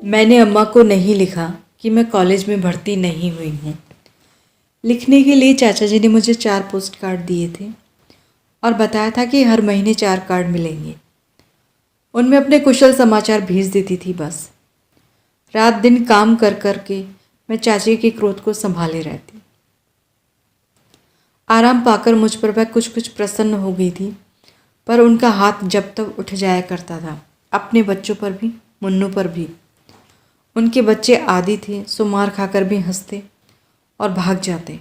मैंने अम्मा को नहीं लिखा कि मैं कॉलेज में भर्ती नहीं हुई हूँ। लिखने के लिए चाचा जी ने मुझे 4 पोस्ट कार्ड दिए थे और बताया था कि हर महीने 4 कार्ड मिलेंगे। उनमें अपने कुशल समाचार भेज देती थी बस। रात दिन काम कर कर के मैं चाची के क्रोध को संभाले रहती। आराम पाकर मुझ पर वह कुछ कुछ प्रसन्न हो गई थी, पर उनका हाथ जब तक उठ जाया करता था, अपने बच्चों पर भी, मुन्नू पर भी। उनके बच्चे आदी थे, सो मार खाकर भी हंसते और भाग जाते।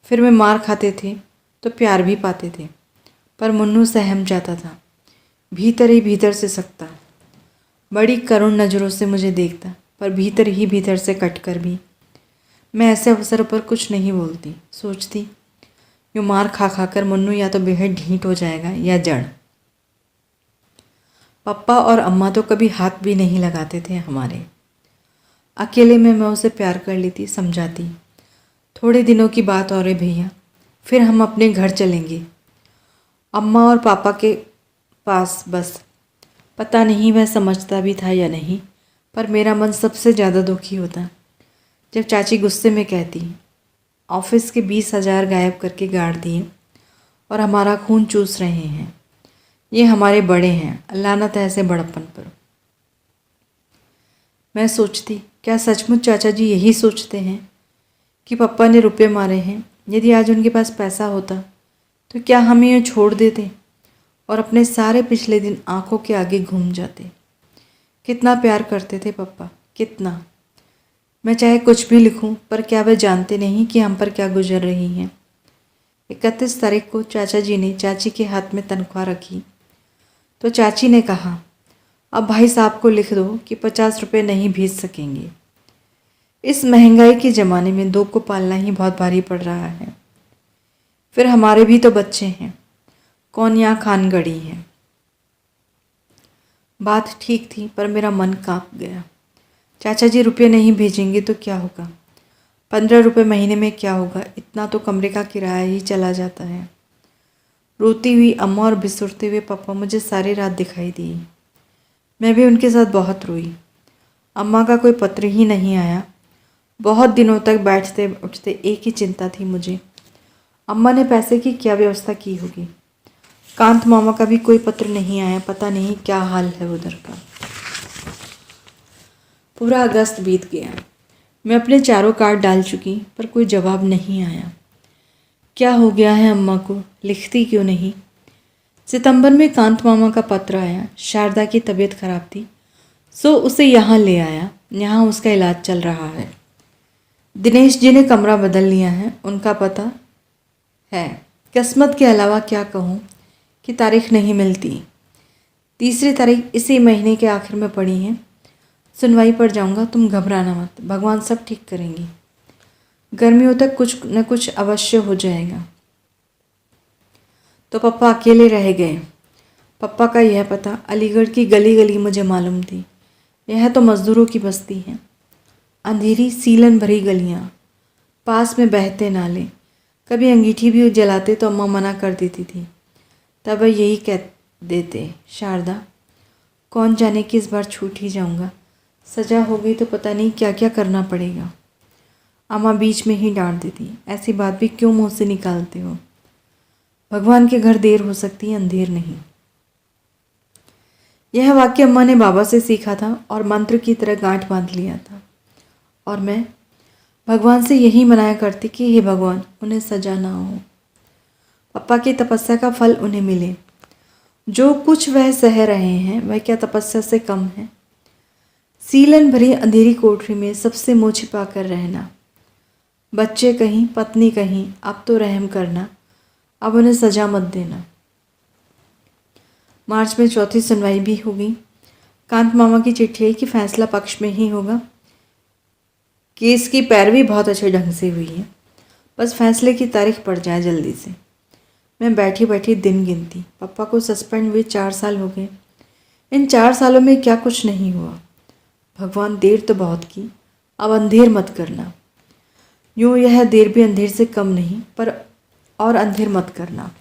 फिर वे मार खाते थे तो प्यार भी पाते थे, पर मुन्नू सहम जाता था, भीतर ही भीतर से सकता। बड़ी करुण नज़रों से मुझे देखता, पर भीतर ही भीतर से कटकर भी मैं ऐसे अवसरों पर कुछ नहीं बोलती। सोचती, यूँ मार खा खाकर मुन्नू या तो बेहद ढीठ हो जाएगा या जड़। पप्पा और अम्मा तो कभी हाथ भी नहीं लगाते थे हमारे। अकेले में मैं उसे प्यार कर लेती, समझाती, थोड़े दिनों की बात और है भैया, फिर हम अपने घर चलेंगे, अम्मा और पापा के पास बस। पता नहीं वह समझता भी था या नहीं, पर मेरा मन सबसे ज़्यादा दुखी होता जब चाची गुस्से में कहती, ऑफिस के 20,000 गायब करके गाड़ दिए और हमारा खून चूस रहे हैं। ये हमारे बड़े हैं, लानत है ऐसे बड़प्पन पर। मैं सोचती, क्या सचमुच चाचा जी यही सोचते हैं कि पप्पा ने रुपए मारे हैं? यदि आज उनके पास पैसा होता तो क्या हमें यूँ छोड़ देते और अपने सारे पिछले दिन आंखों के आगे घूम जाते? कितना प्यार करते थे पप्पा, कितना। मैं चाहे कुछ भी लिखूं, पर क्या वे जानते नहीं कि हम पर क्या गुजर रही हैं? 31 तारीख को चाचा जी ने चाची के हाथ में तनख्वाह रखी तो चाची ने कहा, अब भाई साहब को लिख दो कि 50 रुपये नहीं भेज सकेंगे। इस महंगाई के ज़माने में 2 को पालना ही बहुत भारी पड़ रहा है। फिर हमारे भी तो बच्चे हैं, कौन यहाँ खान गड़ी है। बात ठीक थी, पर मेरा मन कांप गया। चाचा जी रुपये नहीं भेजेंगे तो क्या होगा? 15 रुपये महीने में क्या होगा? इतना तो कमरे का किराया ही चला जाता है। रोती हुई अम्मा और बिसुरते हुए पापा मुझे सारी रात दिखाई दिए। मैं भी उनके साथ बहुत रोई। अम्मा का कोई पत्र ही नहीं आया। बहुत दिनों तक बैठते उठते एक ही चिंता थी मुझे, अम्मा ने पैसे की क्या व्यवस्था की होगी। कांत मामा का भी कोई पत्र नहीं आया, पता नहीं क्या हाल है उधर का। पूरा अगस्त बीत गया। मैं अपने 4 कार्ड डाल चुकी, पर कोई जवाब नहीं आया। क्या हो गया है अम्मा को, लिखती क्यों नहीं? सितंबर में कांत मामा का पत्र आया। शारदा की तबीयत खराब थी, सो उसे यहाँ ले आया। यहाँ उसका इलाज चल रहा है। दिनेश जी ने कमरा बदल लिया है, उनका पता है। किस्मत के अलावा क्या कहूँ कि तारीख नहीं मिलती। 3 तारीख इसी महीने के आखिर में पड़ी है। सुनवाई पर जाऊँगा, तुम घबराना मत, भगवान सब ठीक करेंगे। गर्मियों तक कुछ न कुछ अवश्य हो जाएगा। तो पापा अकेले रह गए। पापा का यह पता अलीगढ़ की गली गली मुझे मालूम थी। यह तो मज़दूरों की बस्ती है। अंधेरी सीलन भरी गलियाँ, पास में बहते नाले। कभी अंगीठी भी जलाते तो अम्मा मना कर देती थी। तब वह यही कह देते, शारदा, कौन जाने कि इस बार छूट ही जाऊँगा। सजा हो गई तो पता नहीं क्या क्या करना पड़ेगा। अम्मा बीच में ही डांट देती, ऐसी बात भी क्यों मुँह से निकालते हो? भगवान के घर देर हो सकती है, अंधेर नहीं। यह वाक्य अम्मा ने बाबा से सीखा था और मंत्र की तरह गांठ बांध लिया था। और मैं भगवान से यही मनाया करती कि हे भगवान, उन्हें सजा ना हो, पापा की तपस्या का फल उन्हें मिले। जो कुछ वह सह रहे हैं वह क्या तपस्या से कम है? सीलन भरी अंधेरी कोठरी में सबसे मुँह छिपा कर रहना, बच्चे कहीं, पत्नी कहीं। अब तो रहम करना, अब उन्हें सजा मत देना। मार्च में 4थी सुनवाई भी होगी। कांत मामा की चिट्ठी आई कि फैसला पक्ष में ही होगा। केस की पैरवी बहुत अच्छे ढंग से हुई है, बस फैसले की तारीख पड़ जाए जल्दी से। मैं बैठी बैठी दिन गिनती। पापा को सस्पेंड हुए 4 साल हो गए। इन 4 सालों में क्या कुछ नहीं हुआ। भगवान, देर तो बहुत की, अब अंधेर मत करना। यूँ यह देर भी अंधेर से कम नहीं, पर और अंधेर मत करना।